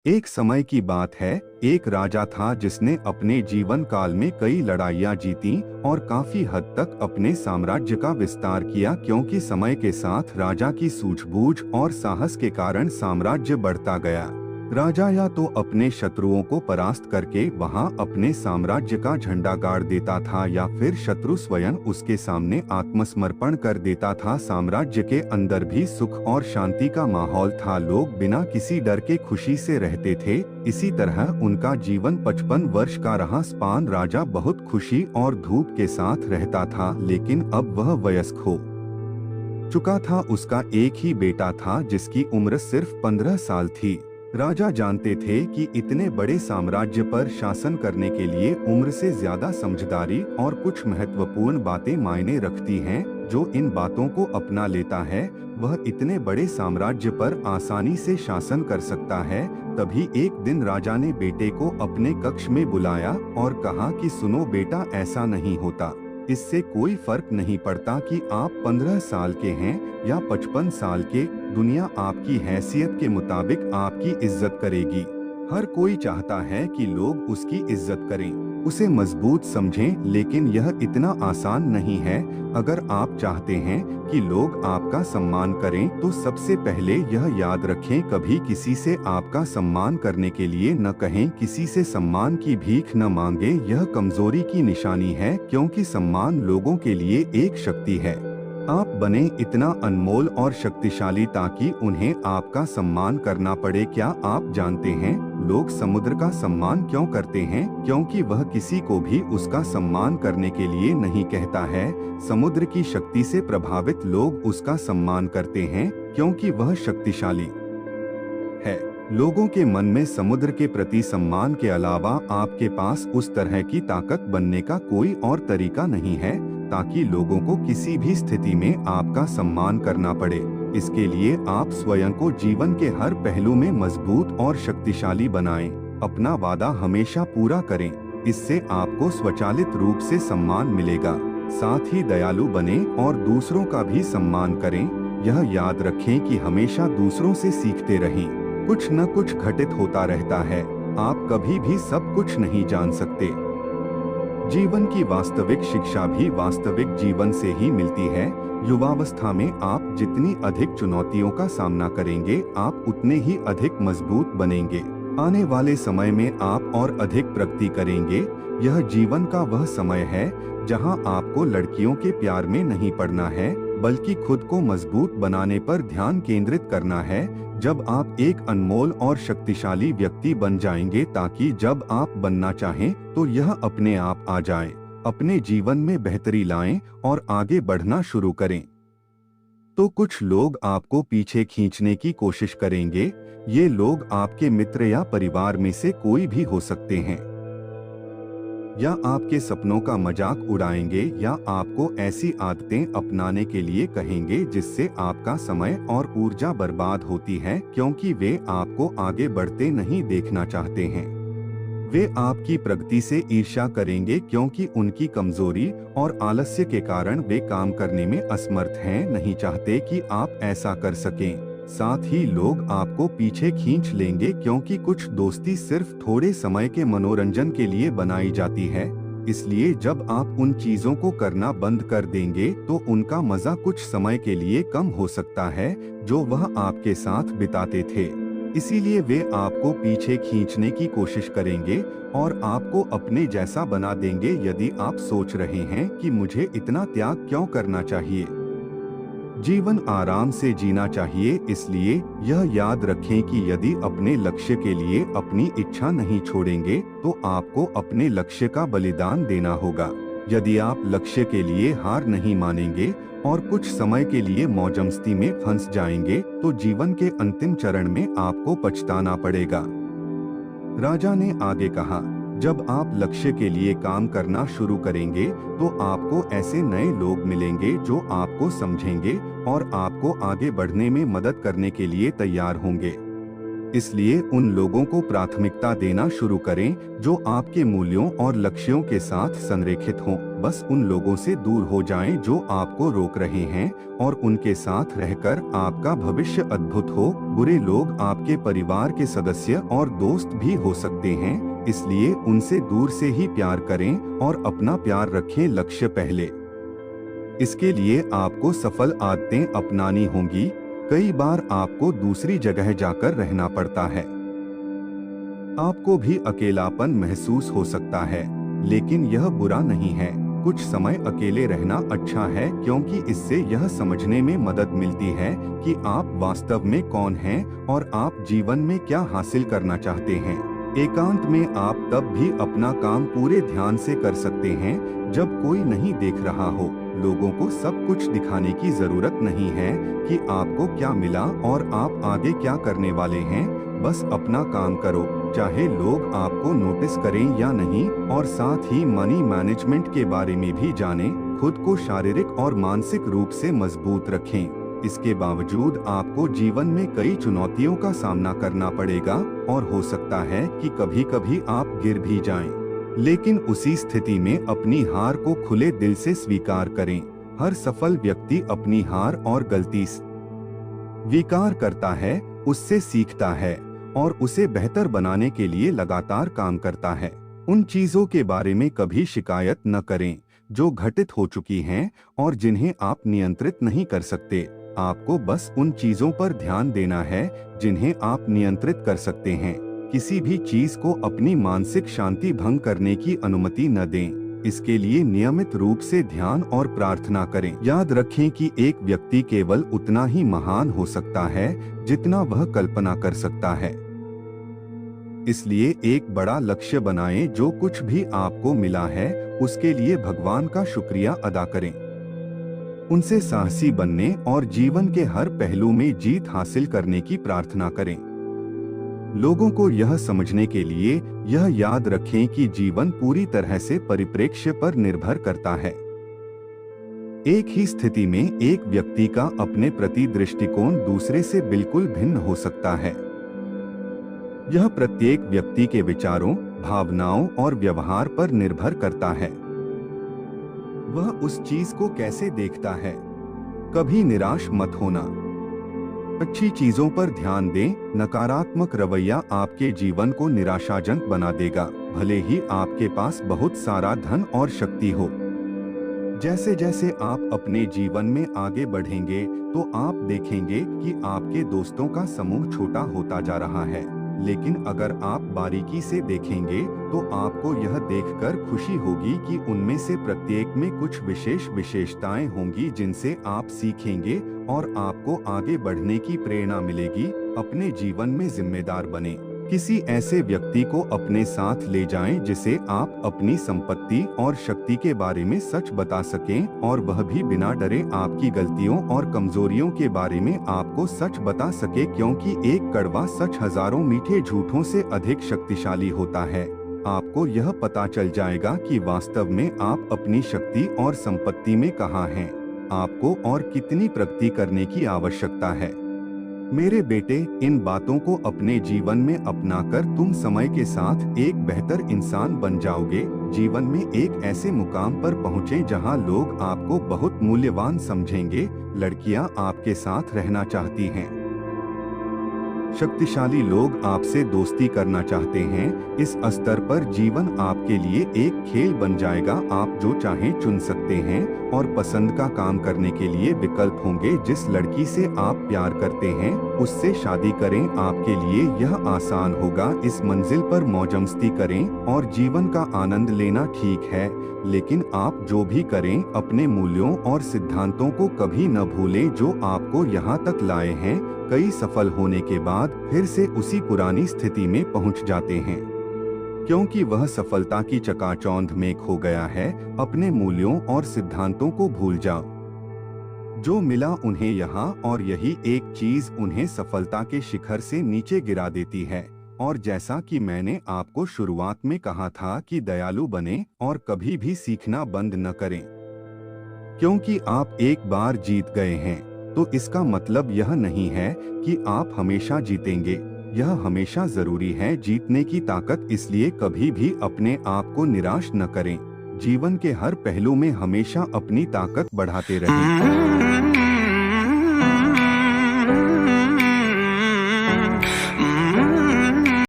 एक समय की बात है, एक राजा था जिसने अपने जीवन काल में कई लड़ाइयाँ जीती और काफी हद तक अपने साम्राज्य का विस्तार किया, क्योंकि समय के साथ राजा की सूझबूझ और साहस के कारण साम्राज्य बढ़ता गया। राजा या तो अपने शत्रुओं को परास्त करके वहां अपने साम्राज्य का झंडा गाड़ देता था, या फिर शत्रु स्वयं उसके सामने आत्मसमर्पण कर देता था। साम्राज्य के अंदर भी सुख और शांति का माहौल था, लोग बिना किसी डर के खुशी से रहते थे। इसी तरह उनका जीवन 55 वर्ष का रहा। स्पान राजा बहुत खुशी और धूप के साथ रहता था, लेकिन अब वह वयस्क हो चुका था। उसका एक ही बेटा था जिसकी उम्र सिर्फ 15 साल थी। राजा जानते थे कि इतने बड़े साम्राज्य पर शासन करने के लिए उम्र से ज्यादा समझदारी और कुछ महत्वपूर्ण बातें मायने रखती हैं। जो इन बातों को अपना लेता है वह इतने बड़े साम्राज्य पर आसानी से शासन कर सकता है। तभी एक दिन राजा ने बेटे को अपने कक्ष में बुलाया और कहा कि सुनो बेटा, ऐसा नहीं होता। इससे कोई फर्क नहीं पड़ता कि आप 15 साल के हैं या 55 साल के, दुनिया आपकी हैसियत के मुताबिक आपकी इज्जत करेगी। हर कोई चाहता है कि लोग उसकी इज्जत करें, उसे मजबूत समझें, लेकिन यह इतना आसान नहीं है। अगर आप चाहते हैं कि लोग आपका सम्मान करें तो सबसे पहले यह याद रखें, कभी किसी से आपका सम्मान करने के लिए न कहें, किसी से सम्मान की भीख न मांगे। यह कमजोरी की निशानी है, क्योंकि सम्मान लोगों के लिए एक शक्ति है। आप बने इतना अनमोल और शक्तिशाली ताकि उन्हें आपका सम्मान करना पड़े। क्या आप जानते हैं लोग समुद्र का सम्मान क्यों करते हैं? क्योंकि वह किसी को भी उसका सम्मान करने के लिए नहीं कहता है। समुद्र की शक्ति से प्रभावित लोग उसका सम्मान करते हैं, क्योंकि वह शक्तिशाली है। लोगों के मन में समुद्र के प्रति सम्मान के अलावा आपके पास उस तरह की ताकत बनने का कोई और तरीका नहीं है, ताकि लोगों को किसी भी स्थिति में आपका सम्मान करना पड़े। इसके लिए आप स्वयं को जीवन के हर पहलू में मजबूत और शक्तिशाली बनाएं। अपना वादा हमेशा पूरा करें, इससे आपको स्वचालित रूप से सम्मान मिलेगा। साथ ही दयालु बने और दूसरों का भी सम्मान करें। यह याद रखें कि हमेशा दूसरों से सीखते रहें। कुछ न कुछ घटित होता रहता है, आप कभी भी सब कुछ नहीं जान सकते। जीवन की वास्तविक शिक्षा भी वास्तविक जीवन से ही मिलती है। युवावस्था में आप जितनी अधिक चुनौतियों का सामना करेंगे, आप उतने ही अधिक मजबूत बनेंगे। आने वाले समय में आप और अधिक प्रगति करेंगे। यह जीवन का वह समय है जहां आपको लड़कियों के प्यार में नहीं पड़ना है, बल्कि खुद को मजबूत बनाने पर ध्यान केंद्रित करना है। जब आप एक अनमोल और शक्तिशाली व्यक्ति बन जाएंगे, ताकि जब आप बनना चाहें तो यह अपने आप आ जाए। अपने जीवन में बेहतरी लाएं और आगे बढ़ना शुरू करें। तो कुछ लोग आपको पीछे खींचने की कोशिश करेंगे। ये लोग आपके मित्र या परिवार में से कोई भी हो सकते हैं, या आपके सपनों का मजाक उड़ाएंगे, या आपको ऐसी आदतें अपनाने के लिए कहेंगे जिससे आपका समय और ऊर्जा बर्बाद होती है, क्योंकि वे आपको आगे बढ़ते नहीं देखना चाहते हैं। वे आपकी प्रगति से ईर्ष्या करेंगे, क्योंकि उनकी कमजोरी और आलस्य के कारण वे काम करने में असमर्थ हैं, नहीं चाहते कि आप ऐसा कर सकें। साथ ही लोग आपको पीछे खींच लेंगे, क्योंकि कुछ दोस्ती सिर्फ थोड़े समय के मनोरंजन के लिए बनाई जाती है। इसलिए जब आप उन चीजों को करना बंद कर देंगे तो उनका मजा कुछ समय के लिए कम हो सकता है जो वह आपके साथ बिताते थे। इसीलिए वे आपको पीछे खींचने की कोशिश करेंगे और आपको अपने जैसा बना देंगे। यदि आप सोच रहे हैं कि मुझे इतना त्याग क्यों करना चाहिए, जीवन आराम से जीना चाहिए, इसलिए यह याद रखें कि यदि अपने लक्ष्य के लिए अपनी इच्छा नहीं छोड़ेंगे तो आपको अपने लक्ष्य का बलिदान देना होगा। यदि आप लक्ष्य के लिए हार नहीं मानेंगे और कुछ समय के लिए मौजमस्ती में फंस जाएंगे तो जीवन के अंतिम चरण में आपको पछताना पड़ेगा। राजा ने आगे कहा, जब आप लक्ष्य के लिए काम करना शुरू करेंगे तो आपको ऐसे नए लोग मिलेंगे जो आपको समझेंगे और आपको आगे बढ़ने में मदद करने के लिए तैयार होंगे। इसलिए उन लोगों को प्राथमिकता देना शुरू करें जो आपके मूल्यों और लक्ष्यों के साथ संरेखित हों। बस उन लोगों से दूर हो जाएं जो आपको रोक रहे हैं और उनके साथ रहकर आपका भविष्य अद्भुत हो। बुरे लोग आपके परिवार के सदस्य और दोस्त भी हो सकते हैं, इसलिए उनसे दूर से ही प्यार करें और अपना प्यार रखें लक्ष्य पहले। इसके लिए आपको सफल आदतें अपनानी होंगी। कई बार आपको दूसरी जगह जाकर रहना पड़ता है। आपको भी अकेलापन महसूस हो सकता है, लेकिन यह बुरा नहीं है। कुछ समय अकेले रहना अच्छा है, क्योंकि इससे यह समझने में मदद मिलती है कि आप वास्तव में कौन हैं और आप जीवन में क्या हासिल करना चाहते हैं। एकांत में आप तब भी अपना काम पूरे ध्यान से कर सकते हैं जब कोई नहीं देख रहा हो। लोगों को सब कुछ दिखाने की जरूरत नहीं है कि आपको क्या मिला और आप आगे क्या करने वाले हैं। बस अपना काम करो, चाहे लोग आपको नोटिस करें या नहीं। और साथ ही मनी मैनेजमेंट के बारे में भी जानें। खुद को शारीरिक और मानसिक रूप से मजबूत रखें। इसके बावजूद आपको जीवन में कई चुनौतियों का सामना करना पड़ेगा और हो सकता है कि कभी-कभी आप गिर भी जाएं। लेकिन उसी स्थिति में अपनी हार को खुले दिल से स्वीकार करें। हर सफल व्यक्ति अपनी हार और गलती स्वीकार करता है, उससे सीखता है और उसे बेहतर बनाने के लिए लगातार काम करता है। उन चीजों के बारे में कभी शिकायत न करें जो घटित हो चुकी हैं और जिन्हें आप नियंत्रित नहीं कर सकते। आपको बस उन चीजों पर ध्यान देना है जिन्हें आप नियंत्रित कर सकते हैं। किसी भी चीज को अपनी मानसिक शांति भंग करने की अनुमति न दें। इसके लिए नियमित रूप से ध्यान और प्रार्थना करें। याद रखें कि एक व्यक्ति केवल उतना ही महान हो सकता है जितना वह कल्पना कर सकता है। इसलिए एक बड़ा लक्ष्य बनाएं। जो कुछ भी आपको मिला है उसके लिए भगवान का शुक्रिया अदा करें। उनसे साहसी बनने और जीवन के हर पहलू में जीत हासिल करने की प्रार्थना करें। लोगों को यह समझने के लिए यह याद रखें कि जीवन पूरी तरह से परिप्रेक्ष्य पर निर्भर करता है। एक ही स्थिति में एक व्यक्ति का अपने प्रति दृष्टिकोण दूसरे से बिल्कुल भिन्न हो सकता है। यह प्रत्येक व्यक्ति के विचारों, भावनाओं और व्यवहार पर निर्भर करता है। वह उस चीज को कैसे देखता है। कभी निराश मत होना। अच्छी चीजों पर ध्यान दें। नकारात्मक रवैया आपके जीवन को निराशाजनक बना देगा, भले ही आपके पास बहुत सारा धन और शक्ति हो। जैसे जैसे आप अपने जीवन में आगे बढ़ेंगे तो आप देखेंगे कि आपके दोस्तों का समूह छोटा होता जा रहा है। लेकिन अगर आप बारीकी से देखेंगे तो आपको यह देखकर खुशी होगी कि उनमें से प्रत्येक में कुछ विशेष विशेषताएं होंगी जिनसे आप सीखेंगे और आपको आगे बढ़ने की प्रेरणा मिलेगी। अपने जीवन में जिम्मेदार बने। किसी ऐसे व्यक्ति को अपने साथ ले जाएं जिसे आप अपनी संपत्ति और शक्ति के बारे में सच बता सकें और वह भी बिना डरे आपकी गलतियों और कमजोरियों के बारे में आपको सच बता सके, क्योंकि एक कड़वा सच हजारों मीठे झूठों से अधिक शक्तिशाली होता है। आपको यह पता चल जाएगा कि वास्तव में आप अपनी शक्ति और संपत्ति में कहाँ हैं। आपको और कितनी प्रगति करने की आवश्यकता है। मेरे बेटे, इन बातों को अपने जीवन में अपनाकर तुम समय के साथ एक बेहतर इंसान बन जाओगे। जीवन में एक ऐसे मुकाम पर पहुँचे जहां लोग आपको बहुत मूल्यवान समझेंगे। लड़कियां आपके साथ रहना चाहती हैं। शक्तिशाली लोग आपसे दोस्ती करना चाहते हैं। इस स्तर पर जीवन आपके लिए एक खेल बन जाएगा। आप जो चाहें चुन सकते हैं और पसंद का काम करने के लिए विकल्प होंगे। जिस लड़की से आप प्यार करते हैं उससे शादी करें। आपके लिए यह आसान होगा। इस मंजिल पर मौजमस्ती करें और जीवन का आनंद लेना ठीक है, लेकिन आप जो भी करें अपने मूल्यों और सिद्धांतों को कभी न भूलें जो आपको यहाँ तक लाए हैं। कई सफल होने के बाद फिर से उसी पुरानी स्थिति में पहुँच जाते हैं, क्योंकि वह सफलता की चकाचौंध में खो गया है। अपने मूल्यों और सिद्धांतों को भूल जाओ। जो मिला उन्हें यहाँ, और यही एक चीज उन्हें सफलता के शिखर से नीचे गिरा देती है। और जैसा कि मैंने आपको शुरुआत में कहा था कि दयालु बने और कभी भी सीखना बंद न करें, क्योंकि आप एक बार जीत गए हैं तो इसका मतलब यह नहीं है कि आप हमेशा जीतेंगे। यह हमेशा जरूरी है। जीतने की ताकत, इसलिए कभी भी अपने आप को निराश न करें। जीवन के हर पहलू में हमेशा अपनी ताकत बढ़ाते रहें।